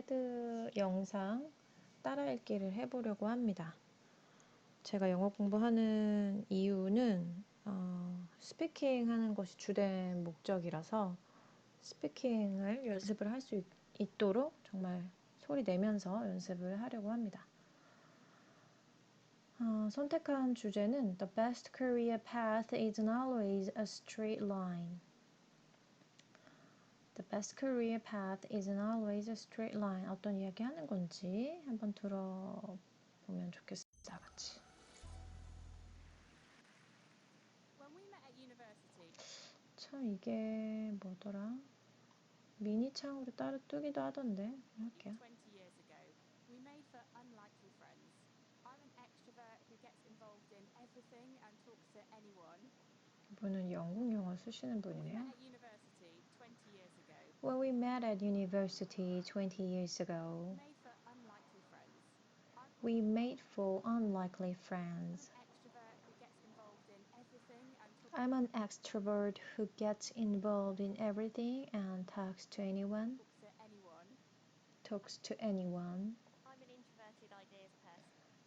테드 영상 따라 읽기를 해보려고 합니다. 제가 영어 공부하는 이유는 스피킹 하는 것이 주된 목적이라서 스피킹을 연습을 할 수 있도록 정말 소리 내면서 연습을 하려고 합니다. 선택한 주제는 The best career path isn't always a straight line. The best career path isn't always a straight line. 어떤 이야기 하는 건지 한번 들어보면 좋겠습니다. 같이. 참 이게 뭐더라? 미니 창으로 따로 뜨기도 하던데 할게요. 이분은 영국 영어 쓰시는 분이네요. When we met at university 20 years ago, we made for unlikely friends. I'm an extrovert who gets involved in everything and talks to anyone.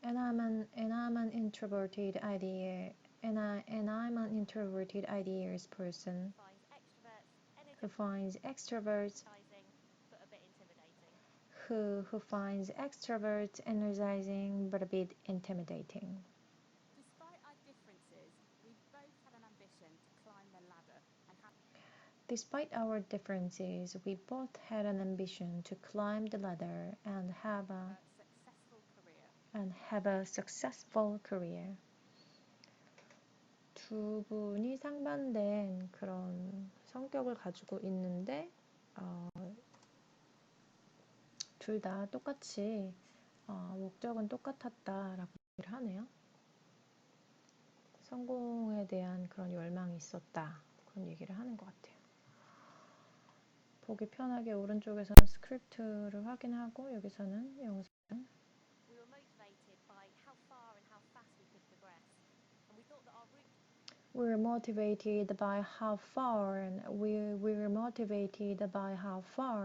And I'm an introverted ideas person who finds extroverts energizing but a bit intimidating. Despite our differences, we both had an ambition to climb the ladder and have a successful career. 두 분이 상반된 그런 성격을 가지고 있는데 둘 다 똑같이 목적은 똑같았다라고 얘기를 하네요. 성공에 대한 그런 열망이 있었다. 그런 얘기를 하는 것 같아요. 보기 편하게 오른쪽에서는 스크립트를 확인하고 여기서는 영상. We were motivated by how far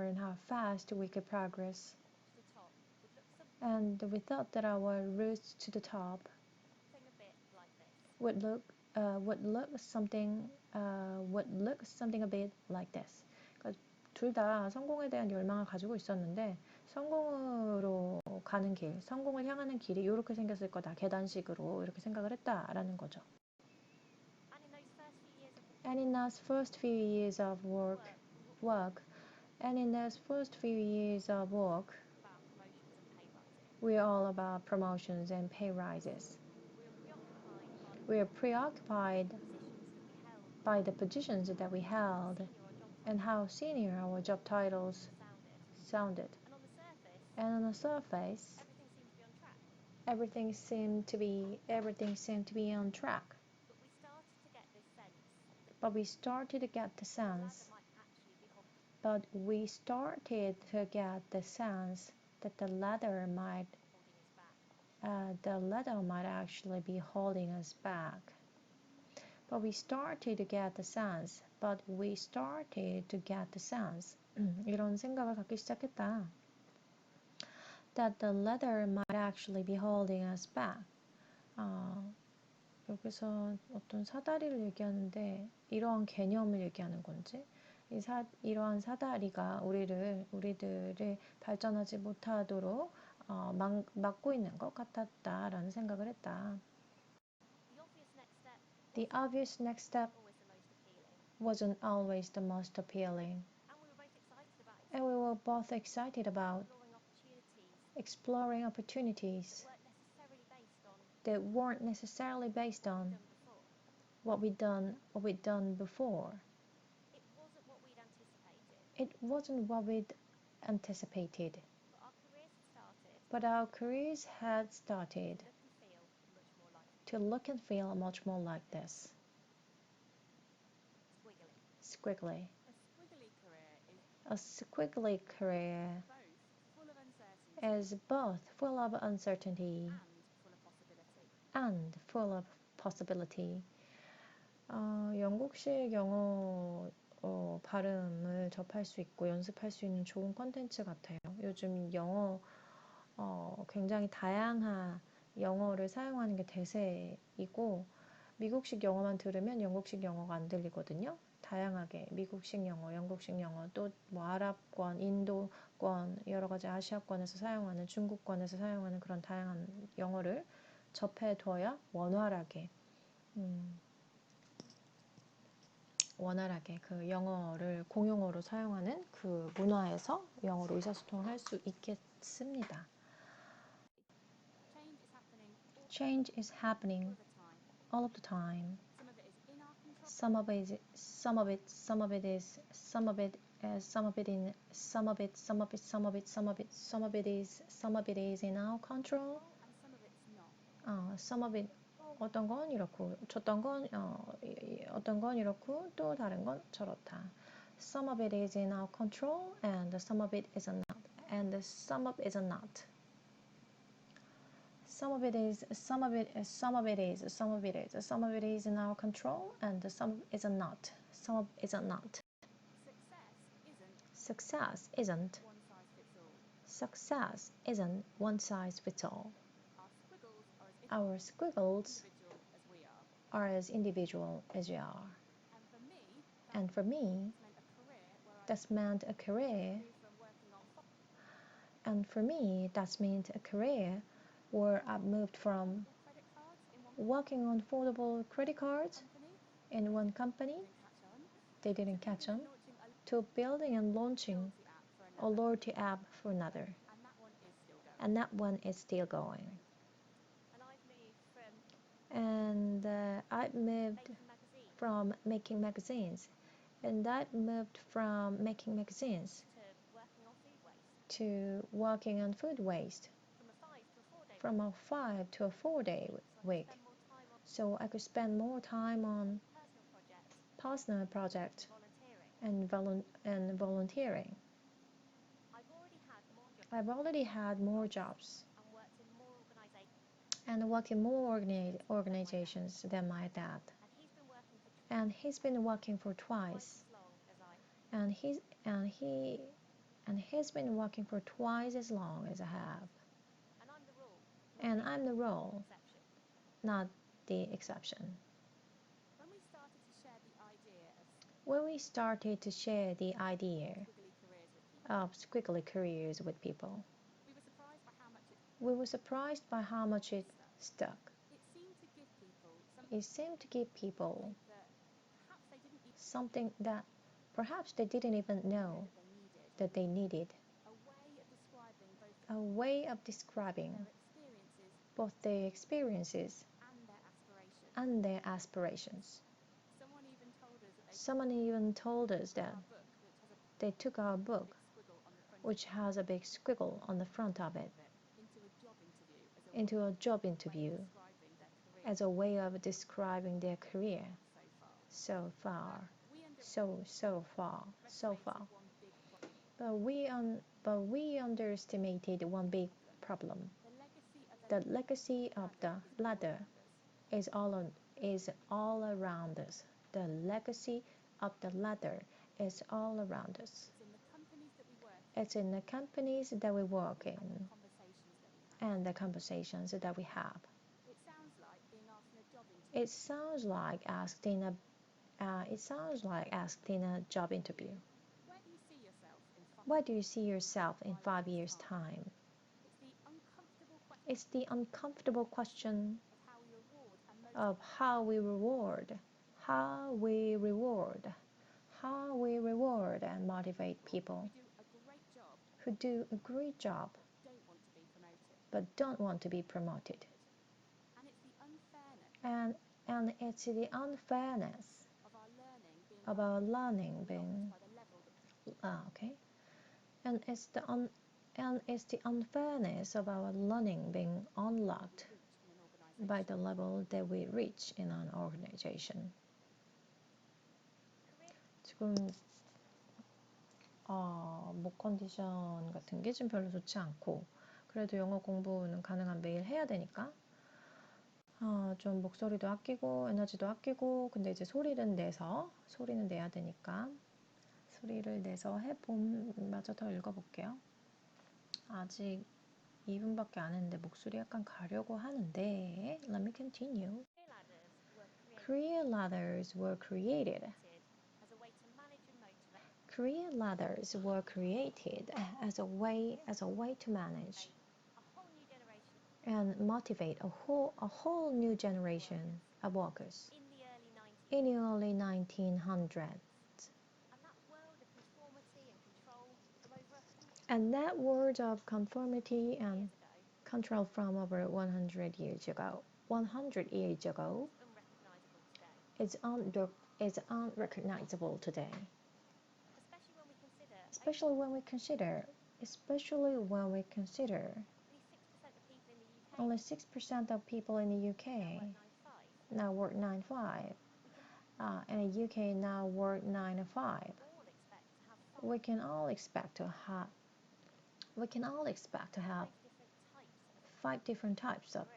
and how fast we could progress. And we thought that our route to the top would look something a bit like this. 그러니까 둘 다 성공에 대한 열망을 가지고 있었는데 성공으로 가는 길, 성공을 향하는 길이 이렇게 생겼을 거다. 계단식으로 이렇게 생각을 했다라는 거죠. And in those first few years of work, we're all about promotions and pay rises. We are preoccupied by the positions that we held and how senior our job titles sounded. And on the surface, everything seemed to be on track. But we started to get the sense that the ladder might actually be holding us back. 이런 생각을 갖기 시작했다. That the ladder might actually be holding us back. 여기서 어떤 사다리를 얘기하는데 이러한 개념을 얘기하는 건지 이러한 사다리가 우리들을 발전하지 못하도록 막고 있는 것 같았다라는 생각을 했다. The obvious next step wasn't always the most appealing. And we were both excited about exploring opportunities that weren't necessarily based on what we'd done before. It wasn't what we'd anticipated. But our careers had started to look and feel much more like this. Squiggly. A squiggly career is both full of uncertainty and full of possibility. 영국식 영어 발음을 접할 수 있고 연습할 수 있는 좋은 컨텐츠 같아요. 요즘 영어 굉장히 다양한 영어를 사용하는 게 대세이고 미국식 영어만 들으면 영국식 영어가 안 들리거든요. 다양하게 미국식 영어, 영국식 영어, 또 뭐 아랍권, 인도권, 여러 가지 아시아권에서 사용하는 중국권에서 사용하는 그런 다양한 영어를 접해둬야 원활하게 그 영어를 공용어로 사용하는 그 문화에서 영어로 의사소통을 할 수 있겠습니다. Change is happening all of the time. Some of it is in our control. Some of it 어떤 건 이렇고 어떤 건 이렇고 또 다른 건 저렇다. Some of it is in our control and some of it is not. And some of it is not. Some of it is in our control and some is not. Some is not. Success isn't one size fits all. Our squiggles are as individual as we are. And for me, that's meant a career. And for me, that's meant a career where I've moved from working on foldable credit cards in one company, they didn't catch on, to building and launching a loyalty app for another. And that one is still going. And I've moved from making magazines. And I've moved from making magazines to working on food waste. From a 5 to a 4-day week. So I could spend more time on personal projects and volunteering. I've already had more jobs and worked in more organizations than my dad. And he's been working for twice. And he's been working for twice as long as I have. And I'm the rule, not the exception. When we started to share the idea of squiggly careers with people, we were surprised by how much it stuck. It seemed to give people something that perhaps they didn't even know that they needed. A way of describing both their experiences and their aspirations. Someone even told us that they took our book, which has a big squiggle on the front of it, into a job interview as a way of describing their career. So far. But we underestimated one big problem. The legacy of the ladder is all around us. The legacy of the ladder is all around us. It's in the companies that we work in and the conversations that we have. It sounds like asked in a job interview. Where do you see yourself in 5 years' time? It's the uncomfortable question of how we reward and motivate people who do a great job but don't want to be promoted. And it's the unfairness of our learning being and it's the unfairness of our learning being unlocked by the level that we reach in an organization. 지금 목 컨디션 같은 게 지금 별로 좋지 않고 그래도 영어 공부는 가능한 매일 해야 되니까 좀 목소리도 아끼고 에너지도 아끼고 근데 이제 소리는 내야 되니까 소리를 내서 해봄마저 더 읽어볼게요. 아직 2분밖에 안 했는데 목소리 약간 가려고 하는데 Let me continue. Career ladders were created. Career ladders were created as a way to manage and motivate a whole new generation of workers in the early 1900s. And that world of conformity and control from over 100 years ago is unrecognizable today. Especially when we consider only 6% of people in the UK now work 9 to 5. And the UK now work 9 to 5. We can all expect to have 5 different types of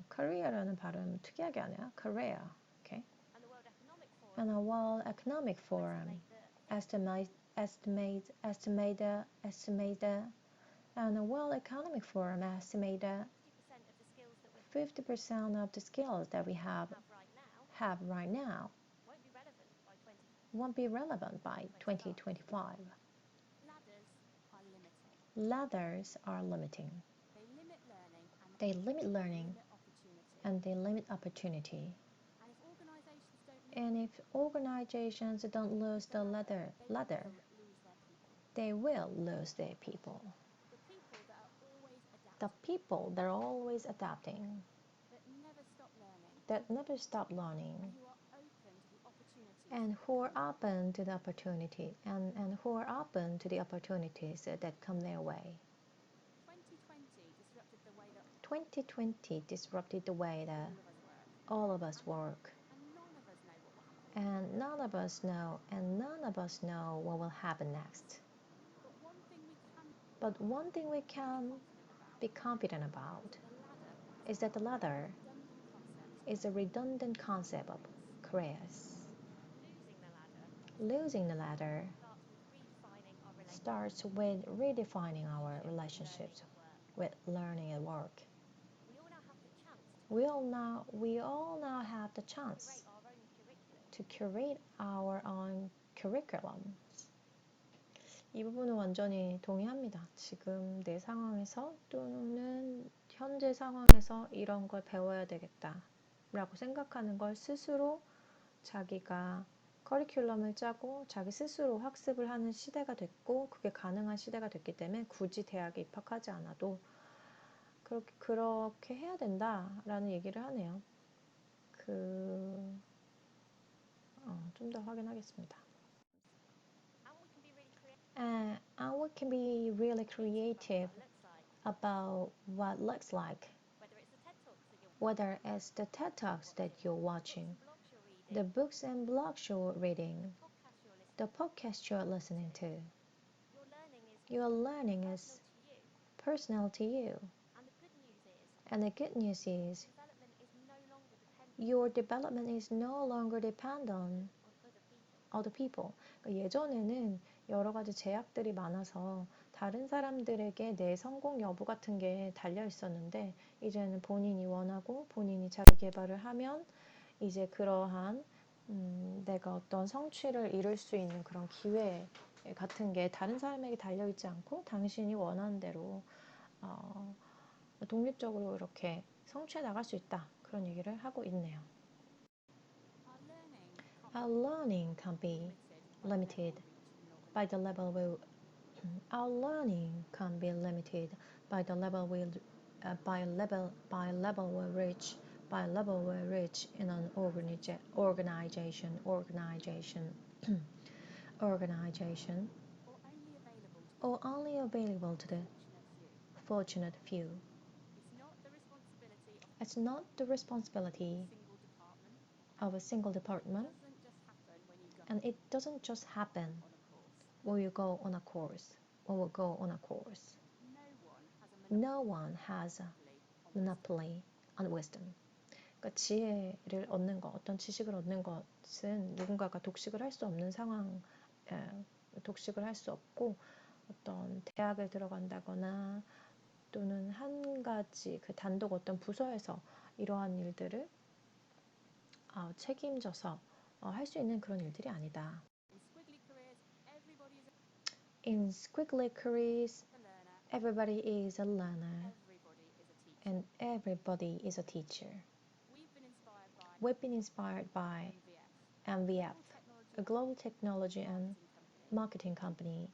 career라는 발음 특이하게 하네요. career. Okay. And the World Economic Forum estimated and the World Economic Forum estimated 50% of the skills that we have right now won't be relevant by 2025. Ladders are limiting. They limit learning and they limit opportunity. And if organizations don't lose the ladder, they will lose their people. The people that are always adapting, that never stop learning, and who are open to the opportunity and who are open to the opportunities that come their way. 2020 disrupted the way that all of us work. And none of us know what will happen next. But one thing we can be confident about is that the ladder is a redundant concept of careers. Losing the ladder starts with redefining our relationships with learning and work. We all now have the chance to curate our own curriculum. 이 부분은 완전히 동의합니다. 지금 내 상황에서 또는 현재 상황에서 이런 걸 배워야 되겠다 라고 생각하는 걸 스스로 자기가 커리큘럼을 짜고 자기 스스로 학습을 하는 시대가 됐고 그게 가능한 시대가 됐기 때문에 굳이 대학에 입학하지 않아도 그렇게 해야 된다라는 얘기를 하네요. 좀 더 확인하겠습니다. And we can be really creative about what looks like. Whether it's the TED Talks that you're watching, the books and blogs you're reading, the podcast you're listening to. Your learning is personal to you. And the good news is your development is no longer dependent on other people. 예전에는 여러 가지 제약들이 많아서 다른 사람들에게 내 성공 여부 같은 게 달려 있었는데 이제는 본인이 원하고 본인이 자기 개발을 하면 이제 그러한 내가 어떤 성취를 이룰 수 있는 그런 기회 같은 게 다른 사람에게 달려 있지 않고 당신이 원하는 대로 독립적으로 이렇게 성취해 나갈 수 있다. 그런 얘기를 하고 있네요. Our learning can be limited by the level we reach in an organization or only available to the fortunate few. It's not the responsibility of a single department, and it doesn't just happen when you go on a course. No one has a monopoly on wisdom. 그러니까 지혜를 얻는 것, 어떤 지식을 얻는 것은 누군가가 독식을 할 수 없는 상황, 독식을 할 수 없고 어떤 대학을 들어간다거나 또는 한 가지 그 단독 어떤 부서에서 이러한 일들을 책임져서 할 수 있는 그런 일들이 아니다. In squiggly careers, everybody is a learner and everybody is a teacher. We've been inspired by MVF, a global technology and marketing company,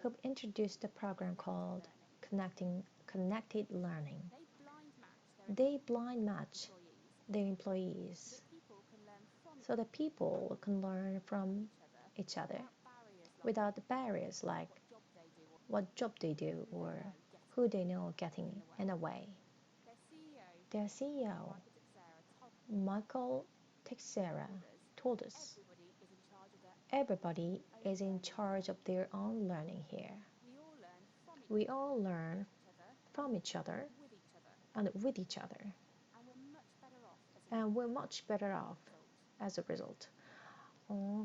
who introduced a program called Connected Learning. They blind match their employees so that people can learn from each other without the barriers like what job they do or who they know getting in a way. Their CEO, Michael Teixeira, told us, everybody is in charge of their own learning here. We all learn from each other and with each other. And we're much better off as a result.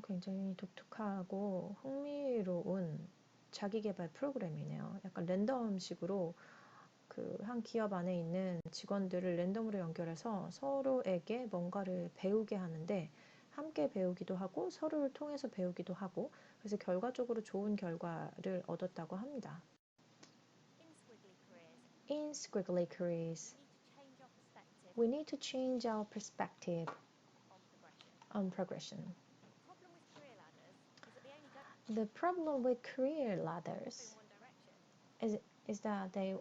굉장히 독특하고 흥미로운 자기계발 프로그램이네요. 약간 랜덤식으로 그 한 기업 안에 있는 직원들을 랜덤으로 연결해서 서로에게 뭔가를 배우게 하는데 함께 배우기도 하고 서로를 통해서 배우기도 하고 그래서 결과적으로 좋은 결과를 얻었다고 합니다. In squiggly careers, we need to change our perspective on progression. The problem with career ladders is that they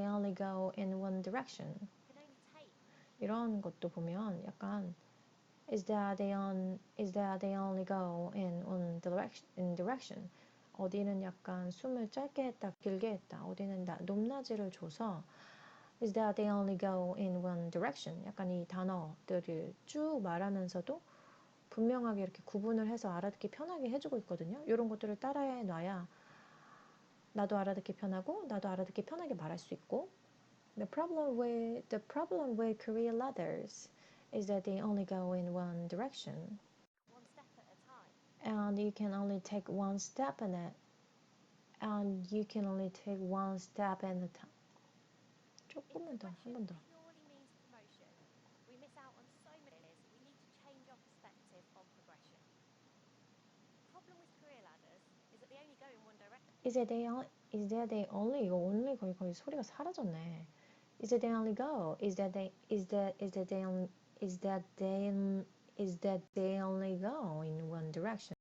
only go in one direction. 이런 것도 보면 약간 is that they only go in one direction. 어디는 약간 숨을 짧게 했다, 길게 했다. 어디는 높낮이를 줘서 is that they only go in one direction. 약간 이 단어들을 쭉 말하면서도 분명하게 이렇게 구분을 해서 알아듣기 편하게 해주고 있거든요. 이런 것들을 따라해 놔야 나도 알아듣기 편하고 나도 알아듣기 편하게 말할 수 있고. The problem with career ladders is that they only go in one direction. And you can only take one step in it. And you can only take one step at a time. 조금만 더, 한 번 더. Is that they only 거의 소리가 사라졌네. Is that they only go? Is that they only go in one direction?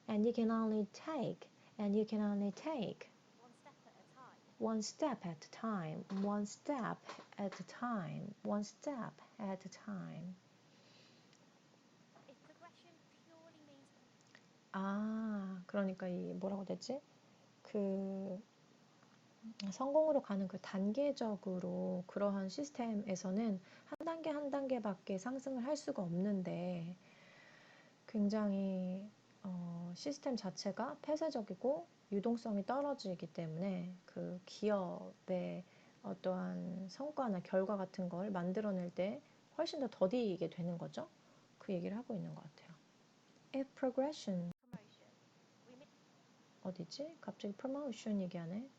And you can only take one step at a time. One step at a time. One step at a time. 그러니까 이 뭐라고 됐지? 그 성공으로 가는 그 단계적으로 그러한 시스템에서는 한 단계 한 단계밖에 상승을 할 수가 없는데 굉장히 시스템 자체가 폐쇄적이고 유동성이 떨어지기 때문에 그 기업의 어떠한 성과나 결과 같은 걸 만들어낼 때 훨씬 더 더디게 되는 거죠. 그 얘기를 하고 있는 것 같아요. If progression 어디지? 갑자기 promotion 얘기하네.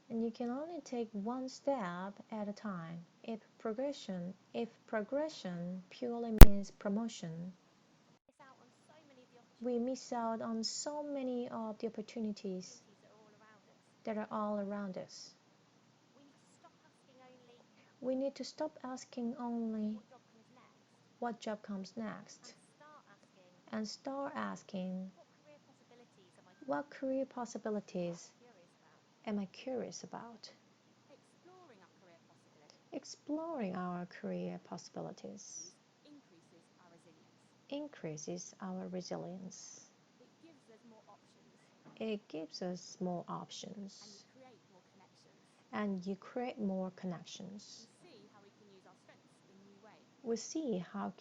And you can only take one step at a time. If progression purely means promotion, we miss out on so many of the opportunities that are all around us. We need to stop asking only what job comes next and start asking what career possibilities am I curious about? Exploring our career possibilities increases our resilience. It gives us more options. And you create more connections. We see how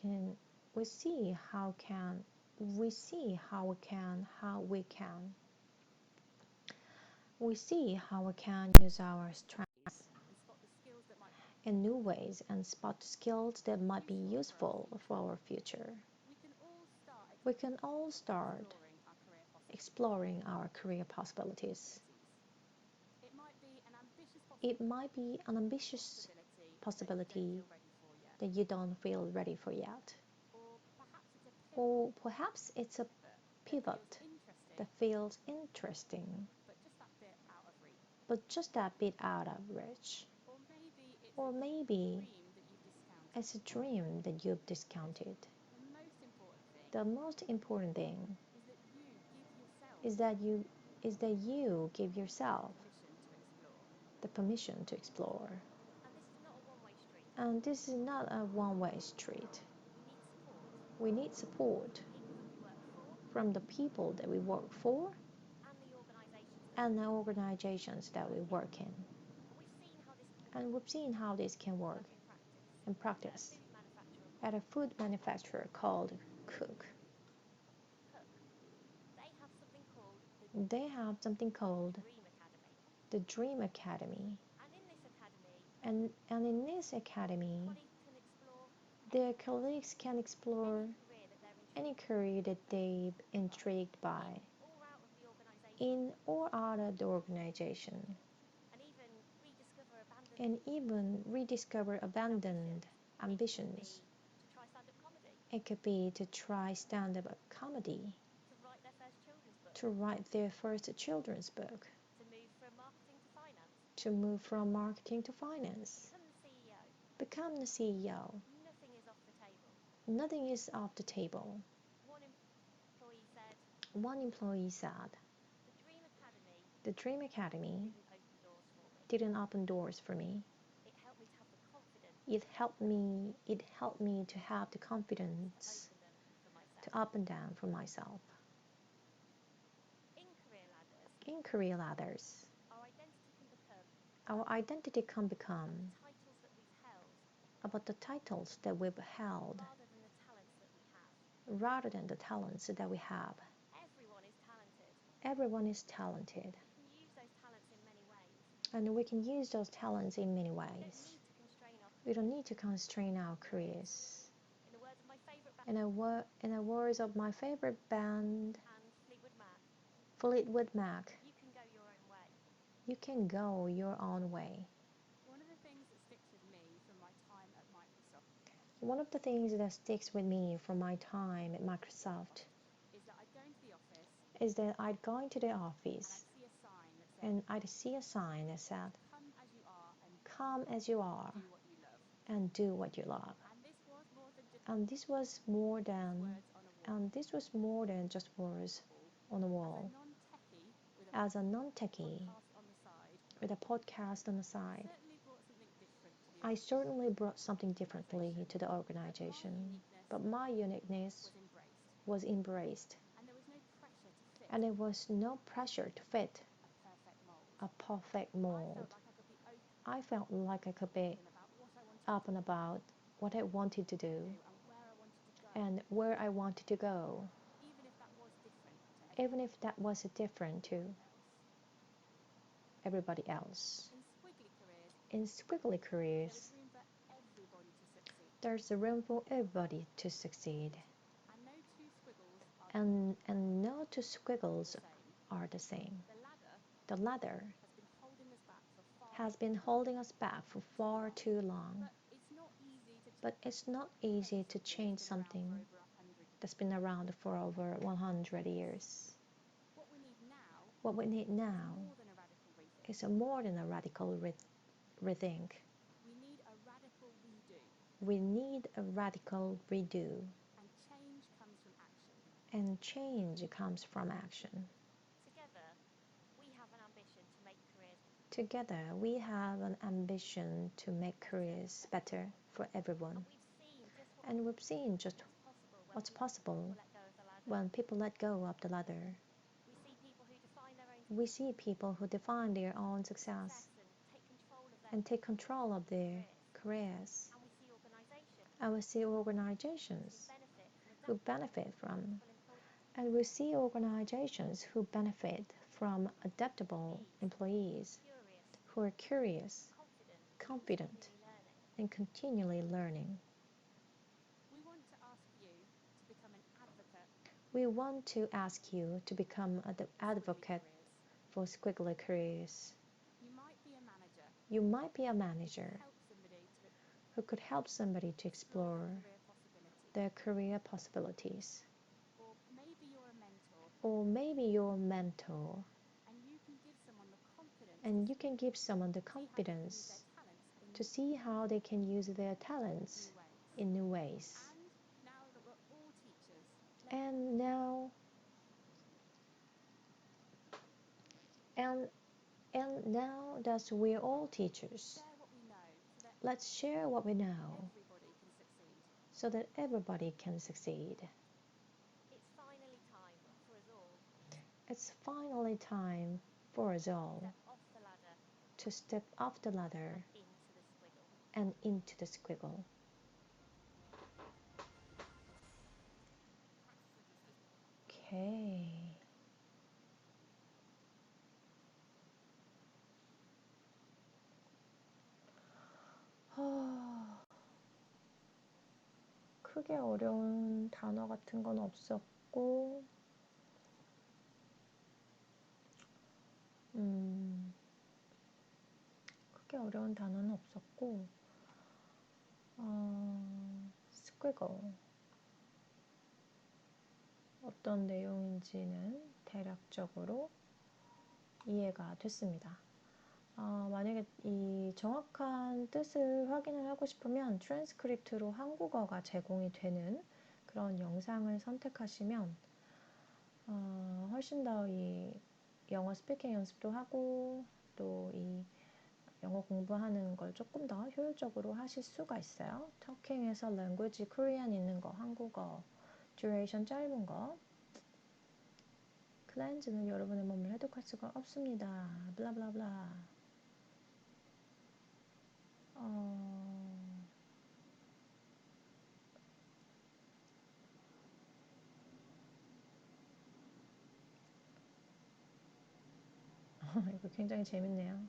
we can use our strengths in new ways and spot skills that might be useful for our future. We can all start exploring our career possibilities. It might be an ambitious possibility that you don't feel ready for yet. Or perhaps it's a pivot that feels interesting, but just a bit out of reach. Or maybe it's a dream that you've discounted. The most important thing is that you give yourself the permission to explore. And this is not a one-way street. We need support from the people that we work for and the organizations that we work in. And we've seen how this can work in practice at a food manufacturer called Cook. They have something called the Dream Academy. And in this academy, their colleagues can explore any career that they're intrigued by, in or out of the organization, and even rediscover abandoned ambitions. It could be to try stand-up comedy, to write their first children's book, to move from marketing to finance, become the CEO. Nothing is off the table. One employee said, the Dream Academy didn't open doors for me. It helped me to have the confidence to open them for myself. In career ladders, our identity can become about the titles that we've held rather than the talents that we have. Everyone is talented. And we can use those talents in many ways. We don't need to constrain our careers. In the words of my favorite band, Fleetwood Mac, you can go your own way. One of the things that sticks with me from my time at Microsoft is that I'd go into the office and I'd see a sign that said, "Come as you are and do what you love." And this was more than just words on the wall. As a non-techie with a podcast on the side, I certainly brought something differently to the organization, but my uniqueness was embraced, and there was no pressure to fit a perfect mold. I felt like I could be up and about what I wanted to do and where I wanted to go, even if that was different to everybody else. In squiggly careers, there's a room for everybody to succeed, and no two squiggles are the same. The ladder has been holding us back for far too long, but it's not easy to change something that's been around for over 100 years. What we need now is more than a radical rethink. We need a radical redo. And change comes from action. Together, we have an ambition to make careers better for everyone. And we've seen just what's possible when people let go of the ladder. We see people who define their own success and take control of their careers. And we see organizations who benefit from, and we see organizations who benefit from adaptable employees who are curious, confident, and continually learning. We want to ask you to become an advocate We want to ask you to become an advocate careers. for squiggly careers. You might be a manager You might be a manager help somebody to who could help somebody to explore explore career possibilities. their career possibilities. Or maybe you're a mentor Or maybe you're a mentor and you can give someone the confidence and you can give someone the to see how they can use confidence their talents in to see how they can use their talents new ways. in new ways. And now that we're all teachers, And now that we're all teachers, share what we know so that let's share what we know everybody can succeed. so that everybody can succeed. It's finally time for us all It's finally time for us all to step off the ladder to step off the ladder and into the squiggle. and into the squiggle. Okay. 크게 어려운 단어 같은 건 없었고, 크게 어려운 단어는 없었고, squiggle. 어떤 내용인지는 대략적으로 이해가 됐습니다. 만약에 이 정확한 뜻을 확인을 하고 싶으면 트랜스크립트로 한국어가 제공이 되는 그런 영상을 선택하시면 훨씬 더 이 영어 스피킹 연습도 하고 또 이 영어 공부하는 걸 조금 더 효율적으로 하실 수가 있어요. 터킹에서 language Korean 있는 거, 한국어, duration 짧은 거, 클렌즈는 여러분의 몸을 해독할 수가 없습니다. 블라블라블라. 이거 굉장히 재밌네요.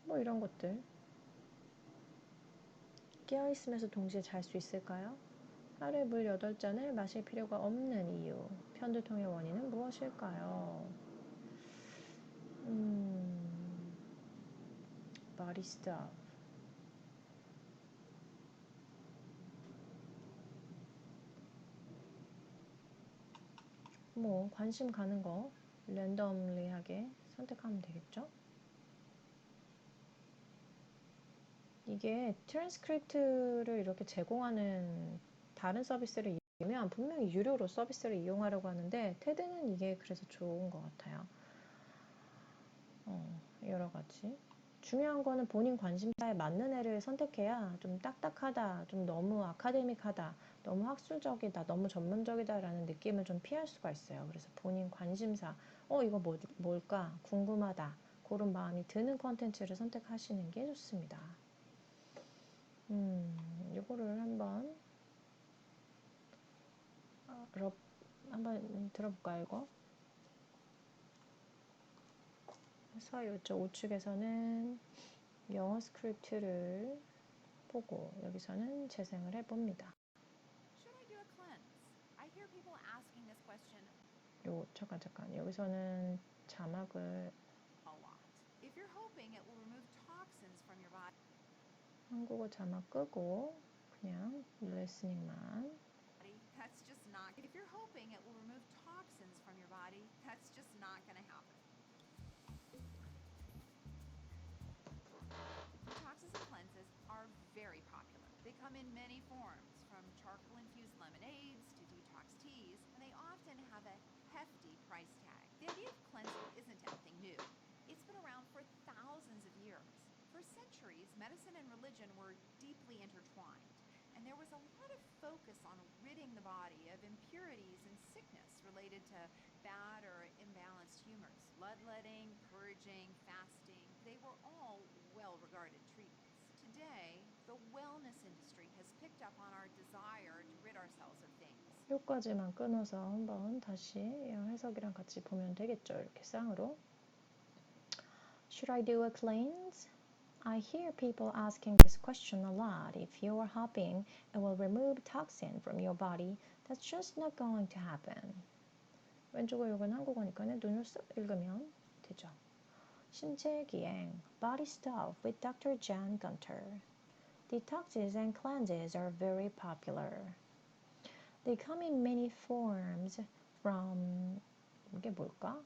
뭐 이런 것들. 깨어있으면서 동시에 잘 수 있을까요? 하루에 물 8잔을 마실 필요가 없는 이유. 편두통의 원인은 무엇일까요? Body stuff. 뭐 관심 가는 거 랜덤리하게 선택하면 되겠죠? 이게 트랜스크립트를 이렇게 제공하는 다른 서비스를 이용하면 분명히 유료로 서비스를 이용하려고 하는데 테드는 이게 그래서 좋은 것 같아요. 여러 가지. 중요한 거는 본인 관심사에 맞는 애를 선택해야 좀 딱딱하다, 좀 너무 아카데믹하다, 너무 학술적이다, 너무 전문적이다 라는 느낌을 좀 피할 수가 있어요. 그래서 본인 관심사, 이거 뭘까? 궁금하다. 그런 마음이 드는 컨텐츠를 선택하시는 게 좋습니다. 이거를 한번 들어볼까요, 이거? 그래서 이쪽 우측에서는 영어 스크립트를 보고 여기서는 재생을 해봅니다. Should I do a cleanse? I hear people asking this question 잠깐. 여기서는 자막을 a lot. If you're hoping it will remove toxins from your body, 한국어 자막 끄고 그냥 리스닝만. that's just not. If you're hoping it will remove toxins from your body, that's just not going to happen. Detoxes and cleanses are very popular. They come in many forms, from charcoal-infused lemonades to detox teas, and they often have a hefty price tag. The idea of cleansing isn't anything new. It's been around for thousands of years. For centuries, medicine and religion were deeply intertwined, and there was a lot of focus on ridding the body of impurities and sickness related to bad or imbalanced humors. Bloodletting, purging, fasting, they were all well-regarded treatments. Today, the wellness industry has picked up on our desire to rid ourselves of things. 여기까지만 끊어서 한번 다시 해석이랑 같이 보면 되겠죠. 이렇게 쌍으로. Should I do a cleanse? I hear people asking this question a lot. If you're hopping, it will remove toxin from your body. That's just not going to happen. 왼쪽을 읽은 한국어니까 눈을 쓱 읽으면 되죠. 신체기행, body stuff with Dr. Jan Gunter. Detoxes and cleanses are very popular. They come in many forms from, 이게 뭘까?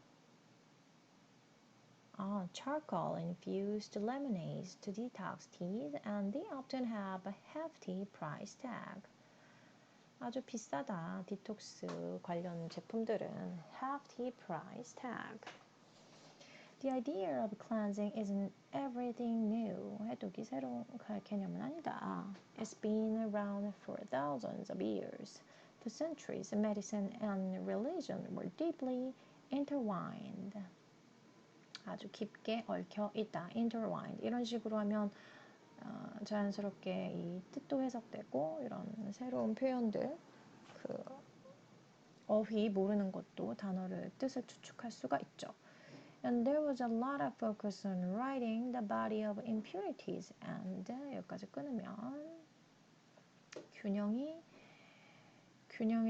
Charcoal infused lemonades to detox teas, and they often have a hefty price tag. 아주 비싸다. 디톡스 관련 제품들은 hefty price tag. The idea of cleansing isn't everything new. 해독이 새로운 개념은 아니다. It's been around for thousands of years. For centuries, medicine and religion were deeply intertwined. 아주 깊게 얽혀 있다. intertwined. 이런 식으로 하면 자연스럽게 이 뜻도 해석되고 이런 새로운 표현들 어휘 모르는 것도 단어를 뜻을 추측할 수가 있죠. And there was a lot of focus on ridding the body of impurities. And 여기까지 끊으면 균형이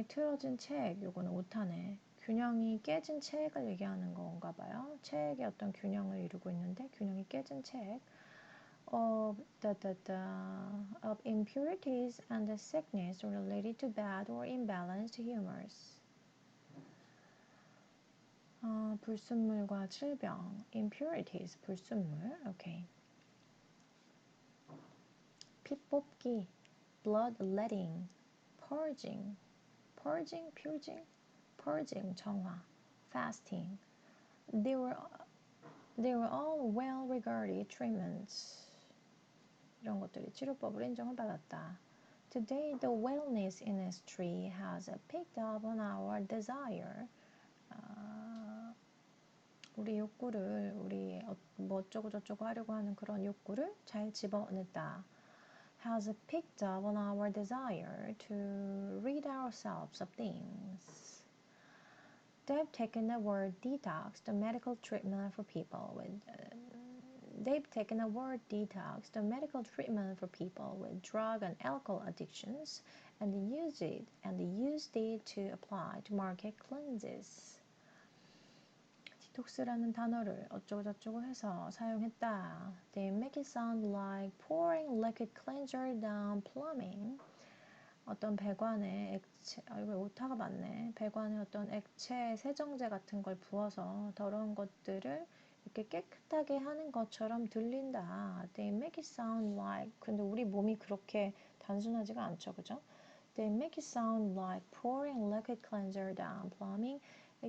틀어진 책, 요거는 오타네. 균형이 깨진 책을 얘기하는 건가 봐요. 책의 어떤 균형을 이루고 있는데 균형이 깨진 책. Of impurities and the sickness related to bad or imbalanced humors. 불순물과 질병, impurities, 불순물, 오케이. 피 뽑기, bloodletting, purging, 정화, fasting. They were all well-regarded treatments. 이런 것들이 치료법으로 인정을 받았다. Today, the wellness industry has picked up on our desire. 우리 욕구를, 우리 뭐 어쩌고 저쩌고 하려고 하는 그런 욕구를 잘 집어냈다. Has picked up on our desire to rid ourselves of things. They've taken the word detox, the medical treatment for people with drug and alcohol addictions, and used it to apply to market cleanses. 디톡스라는 단어를 어쩌고저쩌고 해서 사용했다. They make it sound like pouring liquid cleanser down plumbing. 어떤 배관에 액체, 이거 오타가 많네. 배관에 어떤 액체, 세정제 같은 걸 부어서 더러운 것들을 이렇게 깨끗하게 하는 것처럼 들린다. They make it sound like, 근데 우리 몸이 그렇게 단순하지가 않죠, 그죠? They make it sound like pouring liquid cleanser down plumbing,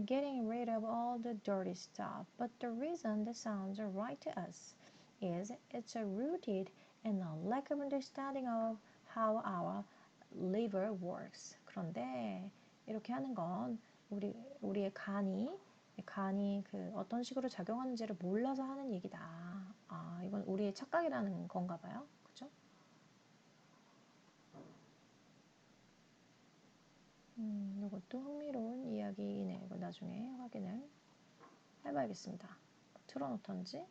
getting rid of all the dirty stuff. But the reason that sounds right to us is it's rooted in a lack of understanding of how our liver works. 그런데 이렇게 하는 건 우리의 간이 그 어떤 식으로 작용하는지를 몰라서 하는 얘기다. 이건 우리의 착각이라는 건가 봐요. 그죠? 이것도 흥미로운 이야기이네. 이거 나중에 확인을 해봐야겠습니다. 틀어놓던지.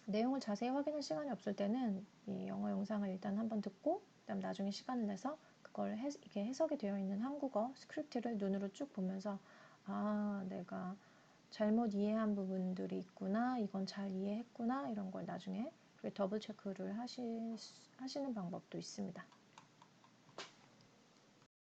내용을 자세히 확인할 시간이 없을 때는 이 영어 영상을 일단 한번 듣고 그다음 나중에 시간을 내서 그걸 이렇게 해석이 되어 있는 한국어 스크립트를 눈으로 쭉 보면서 내가 잘못 이해한 부분들이 있구나, 이건 잘 이해했구나 이런 걸 나중에 더블 체크를 하시는 방법도 있습니다.